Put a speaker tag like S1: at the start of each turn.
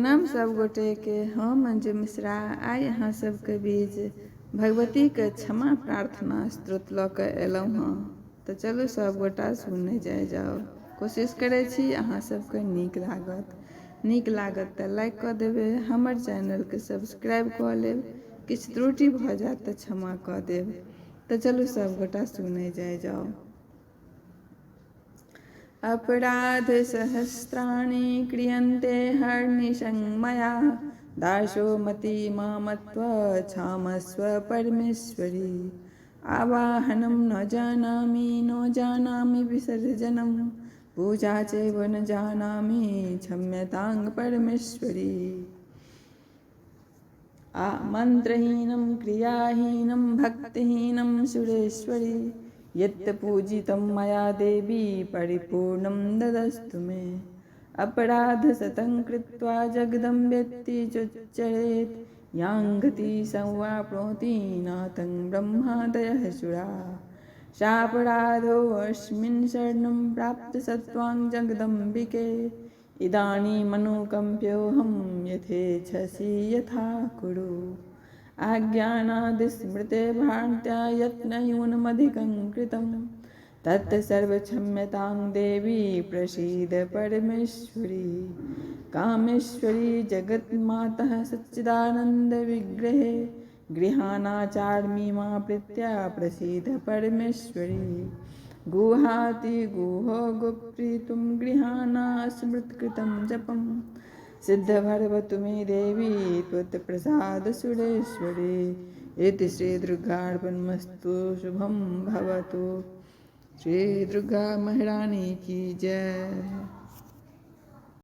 S1: प्रणाम सब गोटे के। हम मंजू मिश्रा आइ अहाँ सबके बीच भगवती के क्षमा प्रार्थना स्तोत्र लऽ कऽ एलहुँ हँ। तऽ चलू सब गोटा सुनने जाओ। कोशिश करै छी अहाँ सबके नीक लागत तऽ लाइक कऽ देबै, हमर चैनल के सब्सक्राइब कऽ लेब, किछु त्रुटि भऽ जायत तऽ क्षमा कऽ देब। तऽ चलू सब गोटा सुनने जाओ। अपराध सहस्राणि क्रियन्ते हर्निशं मया, दासो मति मामत्व क्षामस्व परमेश्वरी। आवाहनं न जानामि विसर्जनं, पूजा चैव न जानामि क्षम्यतां परमेश्वरी। मंत्रहीनं क्रियाहीनं भक्तिहीनं सुरेश्वरी, यत् पूजितं मया देवी परिपूर्णं ददस्तु मे। अपराधशतं कृत्वा जगदम्बेति चोच्चरेत्, यां गतिं संवाप्नोति नातं ब्रह्मादयः सुरा। सापराधोऽस्मिन् शरणं प्राप्तसत्त्वां जगदम्बिके, इदानीमनुकम्प्योऽहं यथेच्छसि यथा कुरु। अज्ञानादिस्मृते भ्रान्त्या यत्नयूनमधिकं कृतं, तत्सर्वक्षम्यतां देवी प्रसीद परमेश्वरी। कामेश्वरी जगन्मातः सच्चिदानन्दविग्रहे, गृहाणाचार्मि मा प्रीत्या प्रसीद परमेश्वरी। गुहाति गुहो गुप्रीतुं गृहाणा स्मृत्कृतं जपं, सिद्धभर्वतु मे देवी त्वत्प्रसाद सुरेश्वरी। इति श्री दुर्गार्पणमस्तु। शुभं भवतु। श्री दुर्गा महारानी की जय।